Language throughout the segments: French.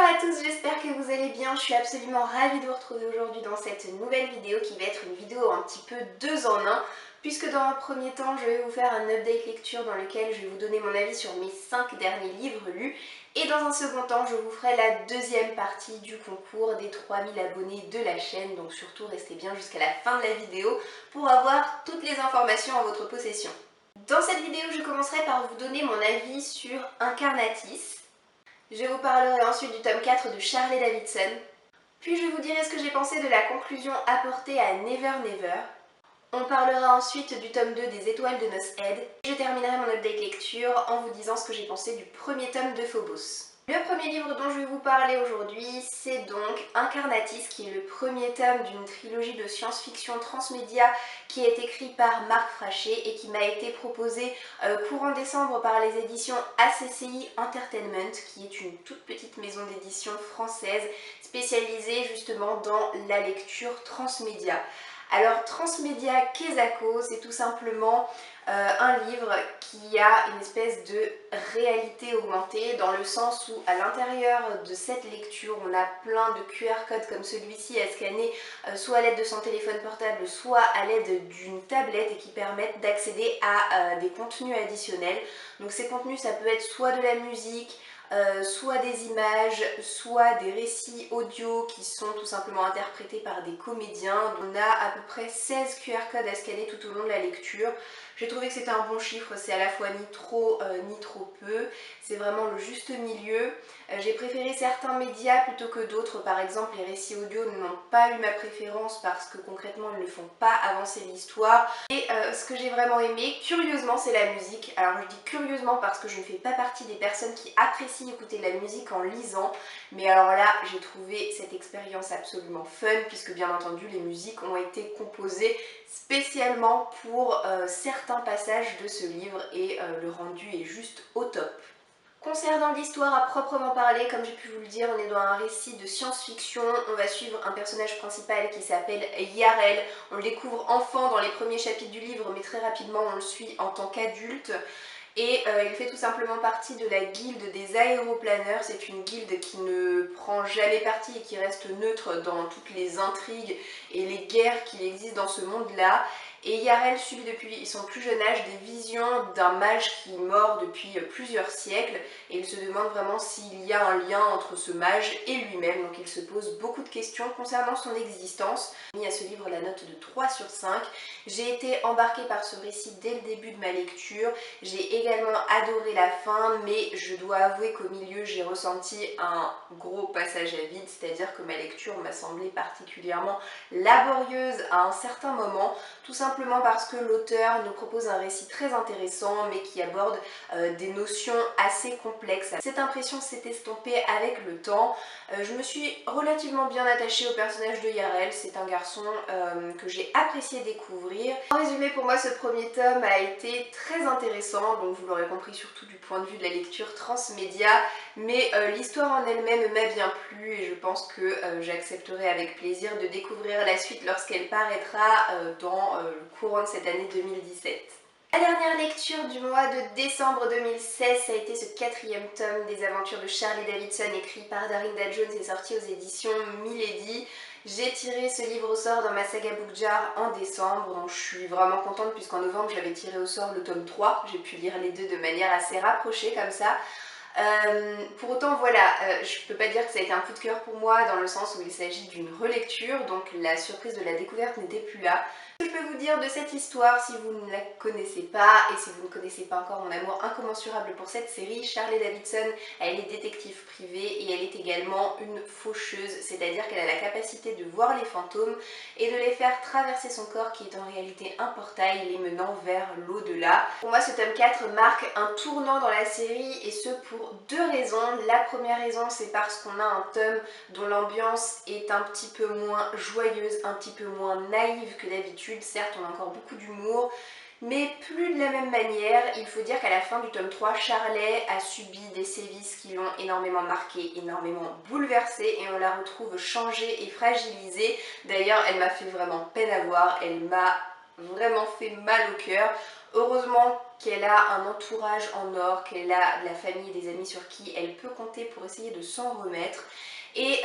à tous, j'espère que vous allez bien. Je suis absolument ravie de vous retrouver aujourd'hui dans cette nouvelle vidéo qui va être une vidéo un petit peu 2 en 1, puisque dans un premier temps je vais vous faire un update lecture dans lequel je vais vous donner mon avis sur mes 5 derniers livres lus, et dans un second temps je vous ferai la deuxième partie du concours des 3000 abonnés de la chaîne, donc surtout restez bien jusqu'à la fin de la vidéo pour avoir toutes les informations en votre possession. Dans cette vidéo je commencerai par vous donner mon avis sur Incarnatis. Je vous parlerai ensuite du tome 4 de Charlie Davidson, puis je vous dirai ce que j'ai pensé de la conclusion apportée à Never Never. On parlera ensuite du tome 2 des Étoiles de Noshead, et je terminerai mon update lecture en vous disant ce que j'ai pensé du premier tome de Phobos. Le premier livre dont je vais vous parler aujourd'hui, c'est donc Incarnatis, qui est le premier tome d'une trilogie de science-fiction transmédia qui est écrit par Marc Frachet et qui m'a été proposé courant décembre par les éditions ACCI Entertainment, qui est une toute petite maison d'édition française spécialisée justement dans la lecture transmédia. Alors Transmédia Kezako, c'est tout simplement un livre qui a une espèce de réalité augmentée, dans le sens où à l'intérieur de cette lecture on a plein de QR codes comme celui-ci à scanner soit à l'aide de son téléphone portable, soit à l'aide d'une tablette, et qui permettent d'accéder à des contenus additionnels. Donc ces contenus, ça peut être soit de la musique, soit des images, soit des récits audio qui sont tout simplement interprétés par des comédiens. On a à peu près 16 QR codes à scanner tout au long de la lecture. J'ai trouvé que c'était un bon chiffre, c'est à la fois ni trop peu, c'est vraiment le juste milieu. J'ai préféré certains médias plutôt que d'autres, par exemple les récits audio n'ont pas eu ma préférence parce que concrètement ils ne font pas avancer l'histoire. Et ce que j'ai vraiment aimé, curieusement, c'est la musique. Alors je dis curieusement parce que je ne fais pas partie des personnes qui apprécient écouter de la musique en lisant, mais alors là j'ai trouvé cette expérience absolument fun, puisque bien entendu les musiques ont été composées spécialement pour certains passages de ce livre, et le rendu est juste au top. Concernant l'histoire à proprement parler, comme j'ai pu vous le dire, on est dans un récit de science-fiction. On va suivre un personnage principal qui s'appelle Yarel. On le découvre enfant dans les premiers chapitres du livre, mais très rapidement on le suit en tant qu'adulte. Et il fait tout simplement partie de la guilde des aéroplaneurs. C'est une guilde qui ne prend jamais parti et qui reste neutre dans toutes les intrigues et les guerres qui existent dans ce monde-là. Et Yarel subit depuis son plus jeune âge des visions d'un mage qui est mort depuis plusieurs siècles, et il se demande vraiment s'il y a un lien entre ce mage et lui-même. Donc il se pose beaucoup de questions concernant son existence. J'ai mis à ce livre la note de 3 sur 5. J'ai été embarquée par ce récit dès le début de ma lecture. J'ai également adoré la fin, mais je dois avouer qu'au milieu j'ai ressenti un gros passage à vide, c'est-à-dire que ma lecture m'a semblé particulièrement laborieuse à un certain moment, tout simplement parce que l'auteur nous propose un récit très intéressant mais qui aborde des notions assez complexes. Cette impression s'est estompée avec le temps. Je me suis relativement bien attachée au personnage de Yarel. C'est un garçon que j'ai apprécié découvrir. En résumé, pour moi ce premier tome a été très intéressant, donc vous l'aurez compris, surtout du point de vue de la lecture transmédia, mais l'histoire en elle-même m'a bien plu, et je pense que j'accepterai avec plaisir de découvrir la suite lorsqu'elle paraîtra dans le courant de cette année 2017. La dernière lecture du mois de décembre 2016, ça a été ce 4e tome des aventures de Charlie Davidson, écrit par Darynda Jones et sorti aux éditions Milady. J'ai tiré ce livre au sort dans ma saga Book Jar en décembre, donc je suis vraiment contente puisqu'en novembre j'avais tiré au sort le tome 3. J'ai pu lire les deux de manière assez rapprochée comme ça. Pour autant voilà, je peux pas dire que ça a été un coup de cœur pour moi, dans le sens où il s'agit d'une relecture, donc la surprise de la découverte n'était plus là. Ce que je peux vous dire de cette histoire, si vous ne la connaissez pas, et si vous ne connaissez pas encore mon amour incommensurable pour cette série, Charlie Davidson, elle est détective privée et elle est également une faucheuse, c'est-à-dire qu'elle a la capacité de voir les fantômes et de les faire traverser son corps, qui est en réalité un portail les menant vers l'au-delà. Pour moi, ce tome 4 marque un tournant dans la série, et ce pour 2 raisons. La première raison, c'est parce qu'on a un tome dont l'ambiance est un petit peu moins joyeuse, un petit peu moins naïve que d'habitude. Certes, on a encore beaucoup d'humour, mais plus de la même manière. Il faut dire qu'à la fin du tome 3, Charlet a subi des sévices qui l'ont énormément marquée, énormément bouleversée, et on la retrouve changée et fragilisée. D'ailleurs, elle m'a fait vraiment peine à voir, elle m'a vraiment fait mal au cœur. Heureusement qu'elle a un entourage en or, qu'elle a de la famille et des amis sur qui elle peut compter pour essayer de s'en remettre. Et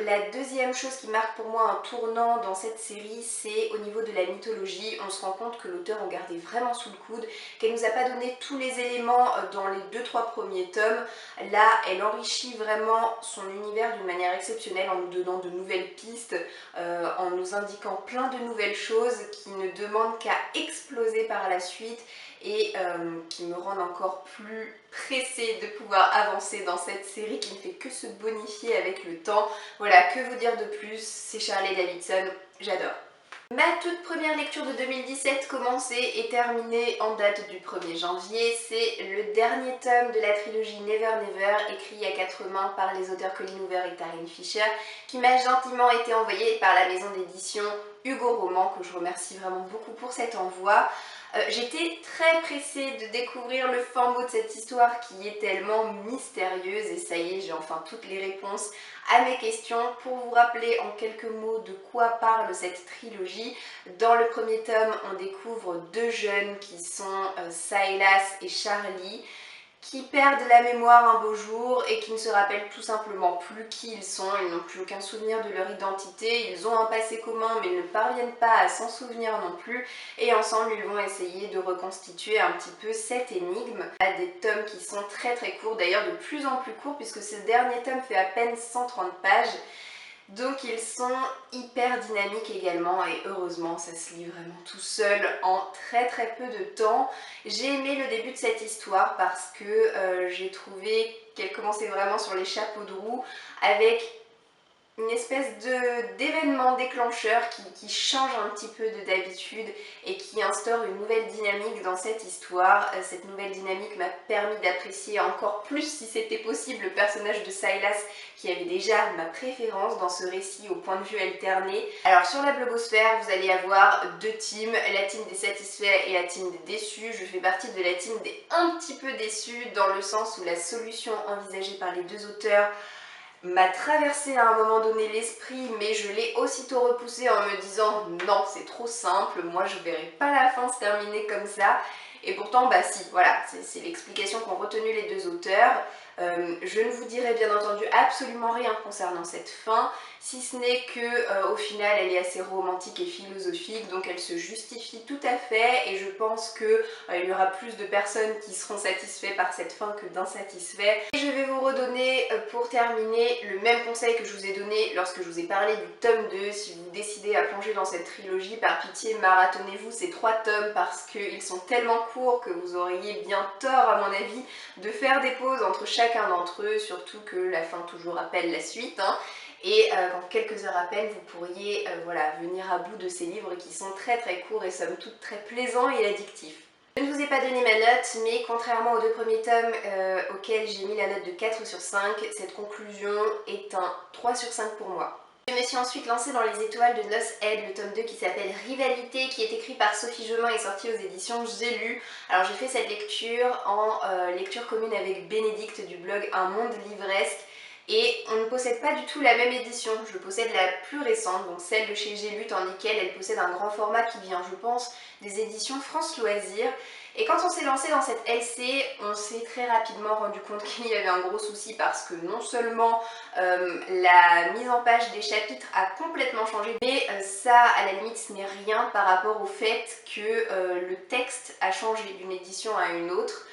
la deuxième chose qui marque pour moi un tournant dans cette série, c'est au niveau de la mythologie. On se rend compte que l'auteur en gardait vraiment sous le coude, qu'elle nous a pas donné tous les éléments dans les 2-3 premiers tomes. Là, elle enrichit vraiment son univers d'une manière exceptionnelle en nous donnant de nouvelles pistes, en nous indiquant plein de nouvelles choses qui ne demandent qu'à exploser par la suite et qui me rendent encore plus pressée de pouvoir avancer dans cette série qui ne fait que se bonifier avec le temps. Voilà, que vous dire de plus, c'est Shirley Davidson, j'adore. Ma toute première lecture de 2017 commencée et terminée en date du 1er janvier, c'est le dernier tome de la trilogie Never Never, écrit à 4 mains par les auteurs Colleen Hoover et Taryn Fisher, qui m'a gentiment été envoyé par la maison d'édition Hugo Roman, que je remercie vraiment beaucoup pour cet envoi. J'étais très pressée de découvrir le fin mot de cette histoire qui est tellement mystérieuse et ça y est, j'ai enfin toutes les réponses à mes questions. Pour vous rappeler en quelques mots de quoi parle cette trilogie, dans le premier tome on découvre deux jeunes qui sont Silas et Charlie, qui perdent la mémoire un beau jour et qui ne se rappellent tout simplement plus qui ils sont, ils n'ont plus aucun souvenir de leur identité, ils ont un passé commun mais ils ne parviennent pas à s'en souvenir non plus et ensemble ils vont essayer de reconstituer un petit peu cette énigme à des tomes qui sont très courts, d'ailleurs de plus en plus courts puisque ce dernier tome fait à peine 130 pages. Donc ils sont hyper dynamiques également et heureusement ça se lit vraiment tout seul en très peu de temps. J'ai aimé le début de cette histoire parce que j'ai trouvé qu'elle commençait vraiment sur les chapeaux de roue avec une espèce d'événement déclencheur qui change un petit peu de d'habitude et qui instaure une nouvelle dynamique dans cette histoire. Cette nouvelle dynamique m'a permis d'apprécier encore plus, si c'était possible, le personnage de Silas qui avait déjà ma préférence dans ce récit au point de vue alterné. Alors sur la blogosphère, vous allez avoir deux teams, la team des satisfaits et la team des déçus. Je fais partie de la team des un petit peu déçus dans le sens où la solution envisagée par les deux auteurs m'a traversé à un moment donné l'esprit, mais je l'ai aussitôt repoussé en me disant non, c'est trop simple, moi je verrai pas la fin se terminer comme ça. Et pourtant, bah si, voilà, c'est l'explication qu'ont retenue les deux auteurs. Je ne vous dirai bien entendu absolument rien concernant cette fin, si ce n'est que au final elle est assez romantique et philosophique, donc elle se justifie tout à fait et je pense que il y aura plus de personnes qui seront satisfaites par cette fin que d'insatisfaits. Et je vais vous redonner pour terminer le même conseil que je vous ai donné lorsque je vous ai parlé du tome 2. Si vous décidez à plonger dans cette trilogie, par pitié marathonnez-vous ces 3 tomes parce qu'ils sont tellement courts que vous auriez bien tort à mon avis de faire des pauses entre chacun d'entre eux, surtout que la fin toujours appelle la suite, hein. Et en quelques heures à peine, vous pourriez voilà, venir à bout de ces livres qui sont très courts et somme toute très plaisants et addictifs. Je ne vous ai pas donné ma note, mais contrairement aux deux premiers tomes auxquels j'ai mis la note de 4 sur 5, cette conclusion est un 3 sur 5 pour moi. Je me suis ensuite lancée dans les étoiles de Noce Aide, le tome 2 qui s'appelle Rivalité, qui est écrit par Sophie Jomain et sorti aux éditions J'ai lu. Alors j'ai fait cette lecture en lecture commune avec Bénédicte du blog Un Monde Livresque. Et on ne possède pas du tout la même édition, je possède la plus récente, donc celle de chez J'ai lu, tandis qu'elle, elle possède un grand format qui vient, je pense, des éditions France Loisirs. Et quand on s'est lancé dans cette LC, on s'est très rapidement rendu compte qu'il y avait un gros souci parce que non seulement la mise en page des chapitres a complètement changé, mais ça, à la limite, ce n'est rien par rapport au fait que le texte a changé d'une édition à une autre.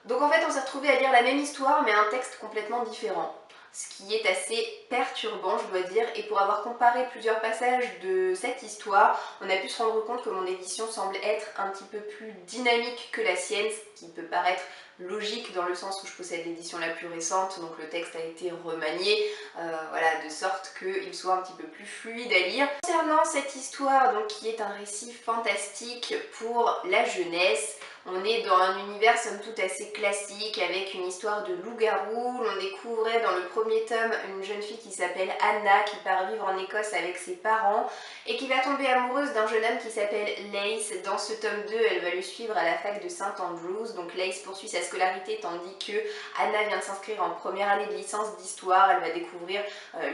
Donc en fait, on s'est retrouvé à lire la même histoire, mais un texte complètement différent. Ce qui est assez perturbant, je dois dire, et pour avoir comparé plusieurs passages de cette histoire, on a pu se rendre compte que mon édition semble être un petit peu plus dynamique que la sienne, ce qui peut paraître logique dans le sens où je possède l'édition la plus récente, donc le texte a été remanié, voilà, de sorte qu'il soit un petit peu plus fluide à lire. Concernant cette histoire, donc, qui est un récit fantastique pour la jeunesse, on est dans un univers somme toute assez classique avec une histoire de loup-garou. On découvrait dans le premier tome une jeune fille qui s'appelle Anna qui part vivre en Écosse avec ses parents et qui va tomber amoureuse d'un jeune homme qui s'appelle Lace. Dans ce tome 2, elle va le suivre à la fac de St Andrews. Donc Lace poursuit sa scolarité tandis que Anna vient de s'inscrire en première année de licence d'histoire. Elle va découvrir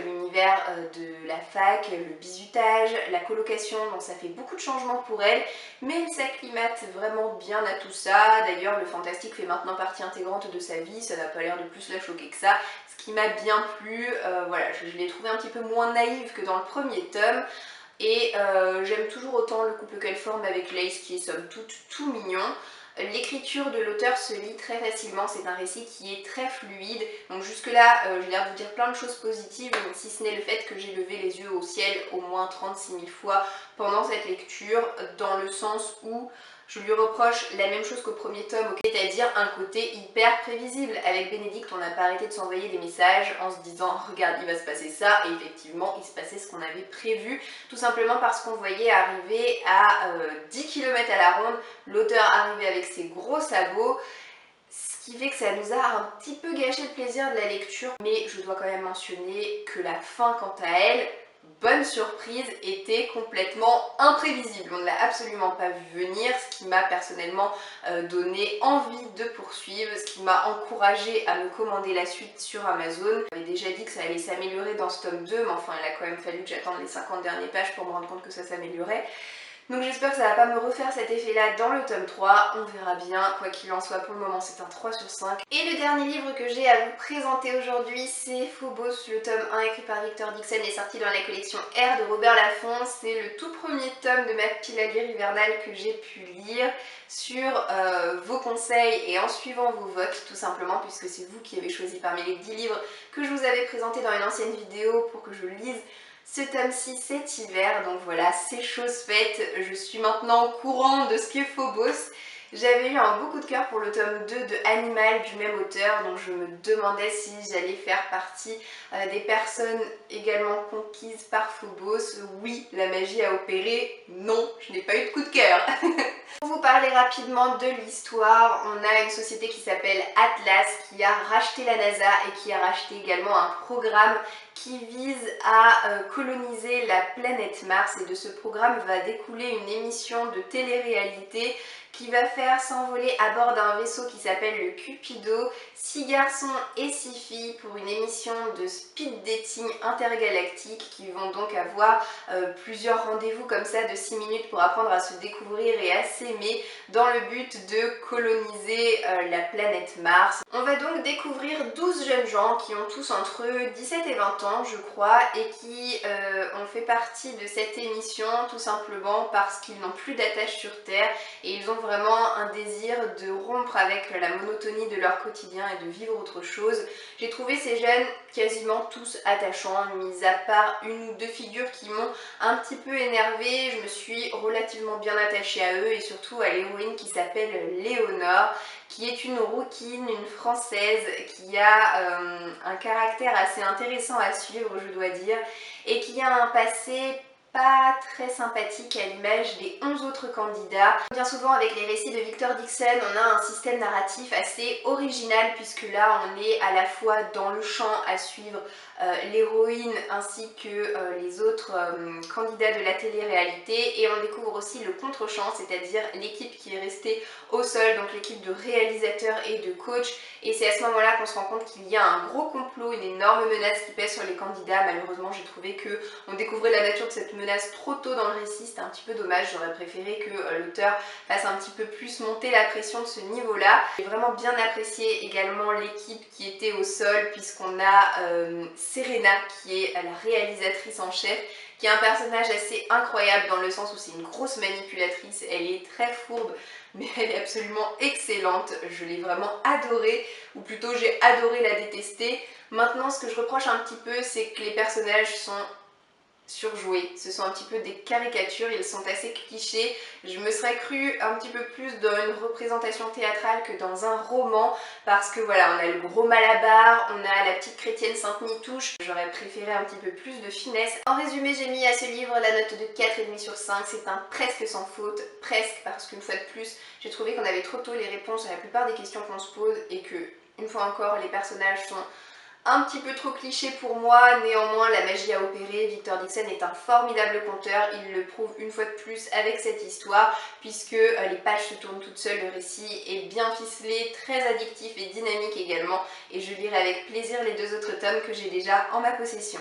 l'univers de la fac, le bizutage, la colocation, donc ça fait beaucoup de changements pour elle, mais elle s'acclimate vraiment bien à tout ça. D'ailleurs le fantastique fait maintenant partie intégrante de sa vie, ça n'a pas l'air de plus la choquer que ça, ce qui m'a bien plu. Voilà, je l'ai trouvé un petit peu moins naïve que dans le premier tome. Et j'aime toujours autant le couple qu'elle forme avec Lace qui est somme toute tout mignon. L'écriture de l'auteur se lit très facilement, c'est un récit qui est très fluide. Donc jusque là, j'ai l'air de vous dire plein de choses positives, si ce n'est le fait que j'ai levé les yeux au ciel au moins 36 000 fois pendant cette lecture, dans le sens où je lui reproche la même chose qu'au premier tome, c'est-à-dire un côté hyper prévisible. Avec Bénédicte, on n'a pas arrêté de s'envoyer des messages en se disant « regarde, il va se passer ça » et effectivement, il se passait ce qu'on avait prévu, tout simplement parce qu'on voyait arriver à 10 km à la ronde, l'auteur arrivait avec ses gros sabots, ce qui fait que ça nous a un petit peu gâché le plaisir de la lecture. Mais je dois quand même mentionner que la fin, quant à elle, bonne surprise, était complètement imprévisible. On ne l'a absolument pas vu venir, ce qui m'a personnellement donné envie de poursuivre, ce qui m'a encouragée à me commander la suite sur Amazon. J'avais déjà dit que ça allait s'améliorer dans ce tome 2, mais enfin il a quand même fallu que j'attende les 50 dernières pages pour me rendre compte que ça s'améliorait. Donc j'espère que ça va pas me refaire cet effet là dans le tome 3, on verra bien, quoi qu'il en soit pour le moment c'est un 3 sur 5. Et le dernier livre que j'ai à vous présenter aujourd'hui c'est Phobos, le tome 1 écrit par Victor Dixon et sorti dans la collection R de Robert Laffont. C'est le tout premier tome de ma pile à lire hivernale que j'ai pu lire sur vos conseils et en suivant vos votes tout simplement, puisque c'est vous qui avez choisi parmi les 10 livres que je vous avais présentés dans une ancienne vidéo pour que je lise ce tome-ci cet hiver. Donc voilà, c'est chose faite, je suis maintenant au courant de ce qu'est Phobos. J'avais eu un beau coup de cœur pour le tome 2 de Animal du même auteur, donc je me demandais si j'allais faire partie des personnes également conquises par Phobos. Oui, la magie a opéré, non, je n'ai pas eu de coup de cœur. Pour vous parler rapidement de l'histoire, on a une société qui s'appelle Atlas qui a racheté la NASA et qui a racheté également un programme qui vise à coloniser la planète Mars, et de ce programme va découler une émission de télé-réalité qui va faire s'envoler à bord d'un vaisseau qui s'appelle le Cupido 6 garçons et 6 filles pour une émission de speed dating intergalactique qui vont donc avoir plusieurs rendez-vous comme ça de 6 minutes pour apprendre à se découvrir et à s'aimer dans le but de coloniser la planète Mars. On va donc découvrir 12 jeunes gens qui ont tous entre 17 et 20 ans je crois, et qui ont fait partie de cette émission tout simplement parce qu'ils n'ont plus d'attache sur Terre et ils ont vraiment un désir de rompre avec la monotonie de leur quotidien et de vivre autre chose. J'ai trouvé ces jeunes quasiment tous attachants, mis à part une ou deux figures qui m'ont un petit peu énervée. Je me suis relativement bien attachée à eux et surtout à l'héroïne qui s'appelle Léonore, qui est une rouquine, une française, qui a un caractère assez intéressant à suivre je dois dire, et qui a un passé pas très sympathique à l'image des 11 autres candidats. Bien souvent avec les récits de Victor Dixon, on a un système narratif assez original puisque là on est à la fois dans le champ à suivre l'héroïne ainsi que les autres candidats de la télé-réalité, et on découvre aussi le contre-champ, c'est-à-dire l'équipe qui est restée au sol, donc l'équipe de réalisateurs et de coachs, et c'est à ce moment-là qu'on se rend compte qu'il y a un gros complot, une énorme menace qui pèse sur les candidats. Malheureusement j'ai trouvé qu'on découvrait la nature de cette menace trop tôt dans le récit, c'était un petit peu dommage, j'aurais préféré que l'auteur fasse un petit peu plus monter la pression de ce niveau-là. J'ai vraiment bien apprécié également l'équipe qui était au sol, puisqu'on a Serena qui est la réalisatrice en chef, qui est un personnage assez incroyable dans le sens où c'est une grosse manipulatrice, elle est très fourbe mais elle est absolument excellente, je l'ai vraiment adorée, ou plutôt j'ai adoré la détester. Maintenant ce que je reproche un petit peu c'est que les personnages sont surjoués, ce sont un petit peu des caricatures, ils sont assez clichés. Je me serais cru un petit peu plus dans une représentation théâtrale que dans un roman, parce que voilà, on a le gros Malabar, on a la petite chrétienne Sainte-Nitouche, j'aurais préféré un petit peu plus de finesse. En résumé, j'ai mis à ce livre la note de 4,5 sur 5, c'est un presque sans faute, presque, parce qu'une fois de plus, j'ai trouvé qu'on avait trop tôt les réponses à la plupart des questions qu'on se pose et que, une fois encore, les personnages sont un petit peu trop cliché pour moi. Néanmoins la magie a opéré, Victor Dixon est un formidable conteur, il le prouve une fois de plus avec cette histoire, puisque les pages se tournent toutes seules, le récit est bien ficelé, très addictif et dynamique également, et je lirai avec plaisir les deux autres tomes que j'ai déjà en ma possession.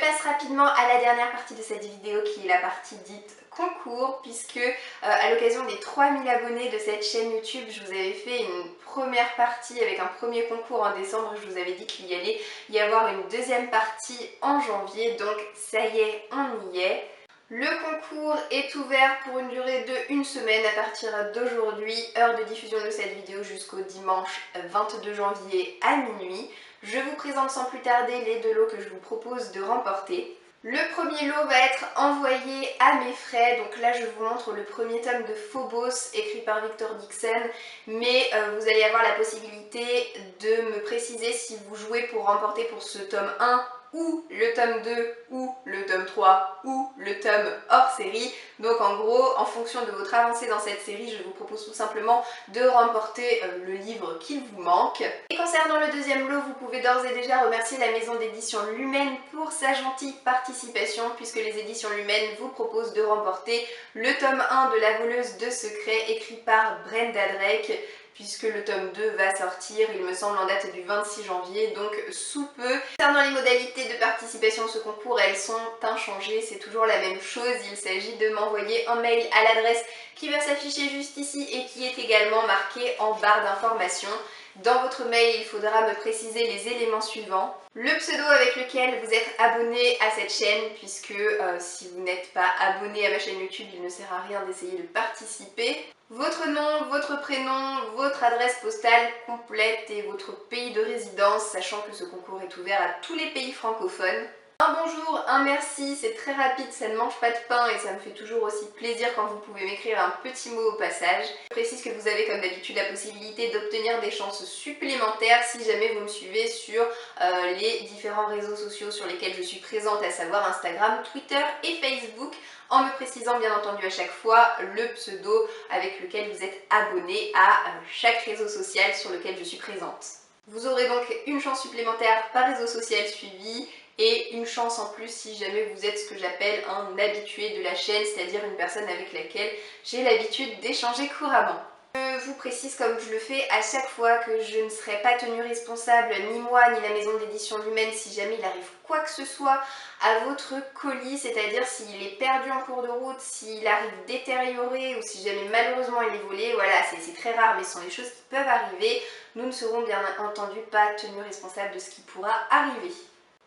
passe rapidement à la dernière partie de cette vidéo qui est la partie dite concours, puisque à l'occasion des 3000 abonnés de cette chaîne YouTube, je vous avais fait une première partie avec un premier concours en décembre. Je vous avais dit qu'il y allait y avoir une deuxième partie en janvier, donc ça y est, on y est. Le concours est ouvert pour une durée de 1 semaine à partir d'aujourd'hui, heure de diffusion de cette vidéo jusqu'au dimanche 22 janvier à minuit. Je vous présente sans plus tarder les 2 lots que je vous propose de remporter. Le premier lot va être envoyé à mes frais, donc là je vous montre le premier tome de Phobos écrit par Victor Dixon, mais vous allez avoir la possibilité de me préciser si vous jouez pour remporter pour ce tome 1 ou le tome 2 ou le tome 3 ou le tome hors série. Donc en gros, en fonction de votre avancée dans cette série, je vous propose tout simplement de remporter le livre qu'il vous manque. Et concernant le deuxième lot, vous pouvez d'ores et déjà remercier la maison d'édition Lumen pour sa gentille participation, puisque les éditions Lumen vous proposent de remporter le tome 1 de La voleuse de secrets écrit par Brenda Drake, puisque le tome 2 va sortir, il me semble, en date du 26 janvier, donc sous peu. Concernant les modalités de participation à ce concours, elles sont inchangées, c'est toujours la même chose. Il s'agit de m'envoyer un mail à l'adresse qui va s'afficher juste ici et qui est également marquée en barre d'information. Dans votre mail, il faudra me préciser les éléments suivants. Le pseudo avec lequel vous êtes abonné à cette chaîne, puisque si vous n'êtes pas abonné à ma chaîne YouTube, il ne sert à rien d'essayer de participer. Votre nom, votre prénom, votre adresse postale complète et votre pays de résidence, sachant que ce concours est ouvert à tous les pays francophones. Un bonjour, un merci, c'est très rapide, ça ne mange pas de pain et ça me fait toujours aussi plaisir quand vous pouvez m'écrire un petit mot au passage. Je précise que vous avez comme d'habitude la possibilité d'obtenir des chances supplémentaires si jamais vous me suivez sur les différents réseaux sociaux sur lesquels je suis présente, à savoir Instagram, Twitter et Facebook, en me précisant bien entendu à chaque fois le pseudo avec lequel vous êtes abonné à chaque réseau social sur lequel je suis présente. Vous aurez donc une chance supplémentaire par réseau social suivi et une chance en plus si jamais vous êtes ce que j'appelle un habitué de la chaîne, c'est-à-dire une personne avec laquelle j'ai l'habitude d'échanger couramment. Je vous précise, comme je le fais à chaque fois, que je ne serai pas tenue responsable, ni moi ni la maison d'édition Lumen, si jamais il arrive quoi que ce soit à votre colis, c'est-à-dire s'il est perdu en cours de route, s'il arrive détérioré ou si jamais malheureusement il est volé. Voilà, c'est très rare mais ce sont des choses qui peuvent arriver. Nous ne serons bien entendu pas tenus responsables de ce qui pourra arriver.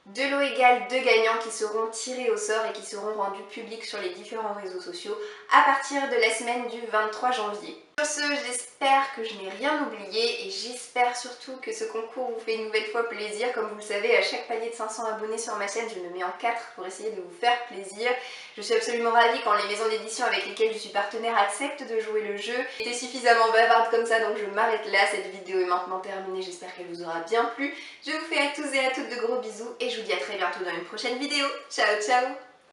2 lots égales 2 gagnants qui seront tirés au sort et qui seront rendus publics sur les différents réseaux sociaux à partir de la semaine du 23 janvier. Sur ce, j'espère que je n'ai rien oublié et j'espère surtout que ce concours vous fait une nouvelle fois plaisir. Comme vous le savez, à chaque palier de 500 abonnés sur ma chaîne, je me mets en 4 pour essayer de vous faire plaisir. Je suis absolument ravie quand les maisons d'édition avec lesquelles je suis partenaire acceptent de jouer le jeu. J'étais suffisamment bavarde comme ça, donc je m'arrête là. Cette vidéo est maintenant terminée, j'espère qu'elle vous aura bien plu. Je vous fais à tous et à toutes de gros bisous et je vous dis à très bientôt dans une prochaine vidéo. Ciao ciao!